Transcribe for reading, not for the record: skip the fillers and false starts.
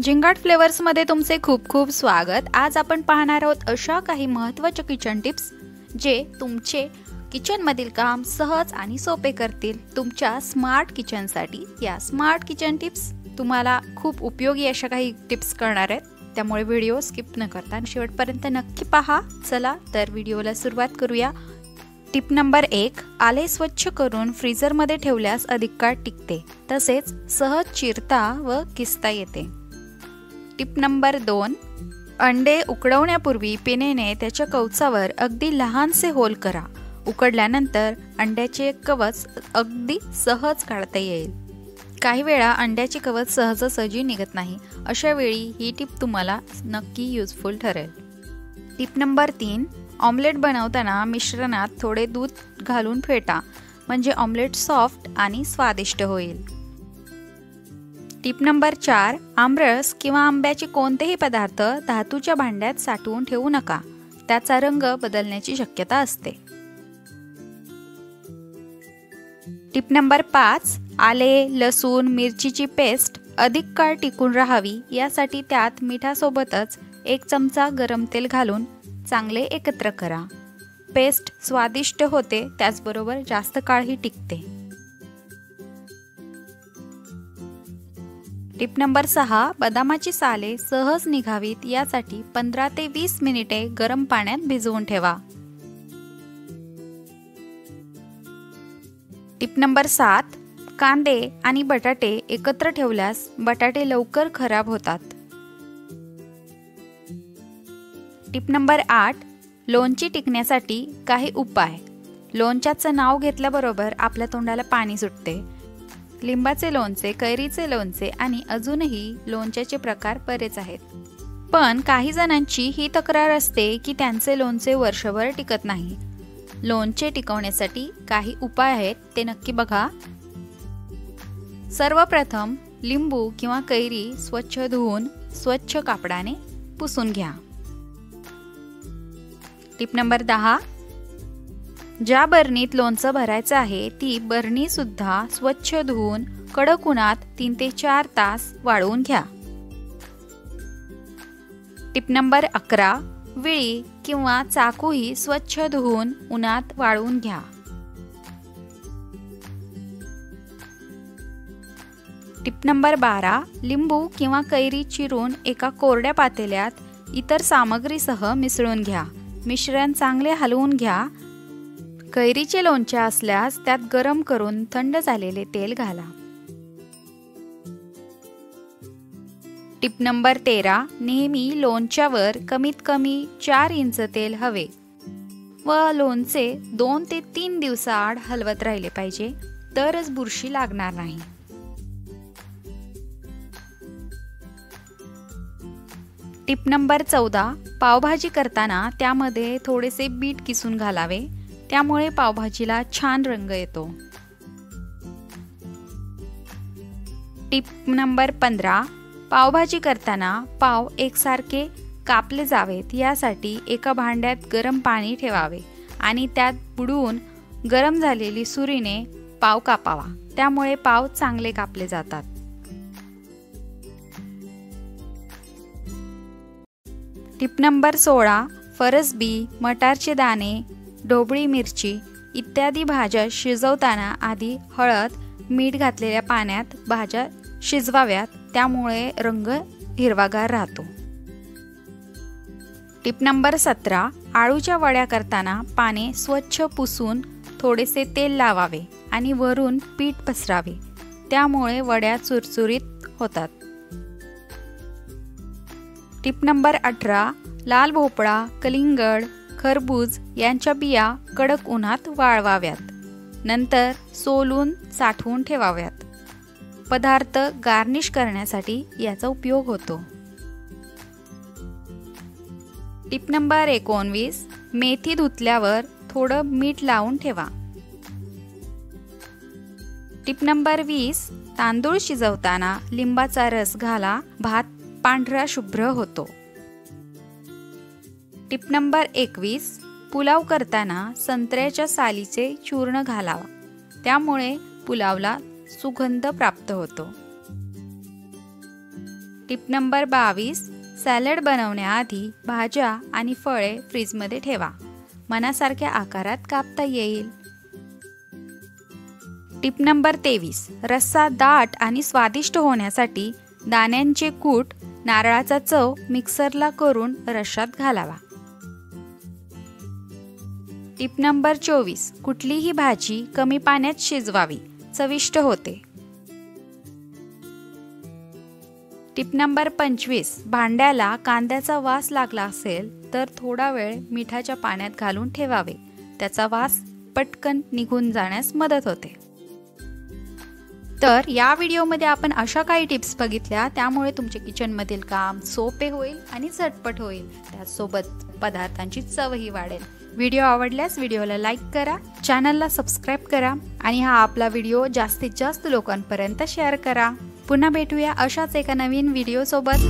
झिंगाट फ्लेवर्समध्ये तुमचे खूप खूप स्वागत। आज आपण पाहणार आहोत अशा काही महत्त्वाच्या किचन टिप्स जे तुमचे किचनमधील काम सहज आणि सोपे करतील तुमच्या स्मार्ट किचनसाठी। या स्मार्ट किचन टिप्स तुम्हाला खूप उपयोगी अशा काही टिप्स करणार आहेत, त्यामुळे व्हिडिओ स्किप न करता शेवटपर्यंत नक्की पहा। चला तर व्हिडिओला सुरुवात करूया। टिप नंबर 1, आले स्वच्छ करून फ्रीजरमध्ये ठेवल्यास अधिक काळ टिकते, तसेच सहज चिरता व किसता येते। टिप नंबर 2, अंडे उकडवण्यापूर्वी पिनेने त्याच्या कवचावर अगदी लहानसे होल करा। उकडल्यानंतर अंड्याचे कवच अगदी सहज काढता येईल। काही वेळा अंड्याचे कवच सहजासहजी निघत नाही, अशा वेळी ही टिप तुम्हाला नक्की युजफुल ठरेल। टिप नंबर 3, ऑमलेट बनवताना मिश्रणात थोडे दूध घालून फेटा, म्हणजे ऑमलेट सॉफ्ट आणि स्वादिष्ट होईल। टिप नंबर 4, आमरस किंवा आंब्याचे कोणतेही पदार्थ धातूच्या भांड्यात साठवून ठेवू नका, त्याचा रंग बदलण्याची शक्यता असते। टिप नंबर 5, आले, लसूण, मिरचीची पेस्ट अधिक काळ टिकून राहावी यासाठी त्यात मिठासोबतच 1 चमचा गरम तेल घालून चांगले एकत्र करा। पेस्ट स्वादिष्ट होते, त्याचबरोबर जास्त काळही टिकते। टिप नंबर 6, बदामाची साले सहज निघावीत यासाठी 15 ते 20 मिनिटे गरम पाण्यात भिजवून ठेवा। टिप नंबर 7, कांदे आणि बटाटे एकत्र ठेवल्यास बटाटे लवकर खराब होतात। टिप नंबर 8, लोणची टिकण्यासाठी काही उपाय। लोणच्याचं नाव घेतल्याबरोबर आपल्या तोंडाला पाणी सुटते। लिंबाचे लोणचे, कैरीचे लोणचे आणि अजूनही लोणच्याचे प्रकार बरेच आहेत, पण काही जणांची ही तक्रार असते की त्यांचे लोणचे वर्षभर टिकत नाही। लोणचे टिकवण्यासाठी काही उपाय आहेत, ते नक्की बघा। सर्वप्रथम लिंबू किंवा कैरी स्वच्छ धुवून स्वच्छ कापडाने पुसून घ्या। टिप नंबर 10, ज्या बरणीत लोणचं भरायचं आहे ती बरणी सुद्धा स्वच्छ धुवून कडक उन्हात 3 ते 4 तास वाळवून घ्या। टिप नंबर 11, विळी किंवा चाकूही स्वच्छ धुवून उन्हात वाळवून घ्या। टिप नंबर 12, लिंबू किंवा कैरी चिरून एका कोरड्या पातेल्यात इतर सामग्रीसह मिसळून घ्या। मिश्रण चांगले हलवून घ्या। कैरीचे लोणचे असल्यास त्यात गरम करून थंड झालेले तेल घाला। टिप नंबर 13, नेहमी लोणच्यावर कमीत कमी 4 इंच तेल हवे व लोणचे 2 ते 3 दिवसाआड हलवत राहिले पाहिजे, तरच बुरशी लागणार नाही। टिप नंबर 14, पावभाजी करताना त्यामध्ये थोडेसे बीट किसून घालावे, त्यामुळे पावभाजीला छान रंग येतो। टिप नंबर 15, पावभाजी करताना पाव एकसारखे कापले जावेत यासाठी एका भांड्यात गरम पाणी ठेवावे आणि त्यात बुडवून गरम झालेली सुरीने पाव कापावा, त्यामुळे पाव चांगले कापले जातात। टिप नंबर 16, फरसबी, मटारचे दाणे, ढोबळी मिरची इत्यादी भाज्या शिजवताना आधी हळद, मीठ घातलेल्या पाण्यात भाज्या शिजवाव्यात, त्यामुळे रंग हिरवागार राहतो। टिप नंबर 17, आळूच्या वड्या करताना पाने स्वच्छ पुसून थोडेसे तेल लावावे आणि वरून पीठ पसरावे, त्यामुळे वड्या चुरचुरीत होतात। टिप नंबर 18, लाल भोपळा, कलिंगड, खरबूज यांच्या बिया कडक उन्हात वाळवाव्यात, नंतर सोलून साठवून ठेवाव्यात। पदार्थ गार्निश करण्यासाठी याचा उपयोग होतो। टिप नंबर 19, मेथी धुतल्यावर थोडं मीठ लावून ठेवा। टिप नंबर 20, तांदूळ शिजवताना लिंबाचा रस घाला, भात पांढरा शुभ्र होतो। टिप नंबर 21, पुलाव करताना संत्र्याच्या सालीचे चूर्ण घालावा, त्यामुळे पुलावला सुगंध प्राप्त होतो। टिप नंबर 22, सॅलड बनवण्याआधी भाज्या आणि फळे फ्रीजमध्ये ठेवा. मनासारख्या आकारात कापता येईल. टिप नंबर 23, रस्सा दाट आणि स्वादिष्ट होण्यासाठी दाण्यांचे कूट, नारळाचा चव मिक्सरला करून रश्श्यात घालावा. टिप नंबर 24, कुठलीही भाजी कमी पाण्यात शिजवावी, चविष्ट होते. टिप नंबर 25, भांड्याला कांद्याचा वास लागला असेल तर थोडा वेळ मिठाच्या पाण्यात घालून ठेवावे. त्याचा वास पटकन निघून जाण्यास मदत होते. तर या व्हिडिओमध्ये आपण अशा काही टिप्स बघितल्या, त्यामुळे तुमचे किचनमधील काम सोपे होईल आणि झटपट होईल. त्याचसोबत पदार्थांची चवही वाढेल. व्हिडिओ आवडल्यास व्हिडिओला लाईक करा, चॅनलला सबस्क्राईब करा आणि हा आपला व्हिडिओ जास्तीत जास्त लोकांपर्यंत शेअर करा. पुन्हा भेटूया अशाच एका नवीन व्हिडिओ सोबत.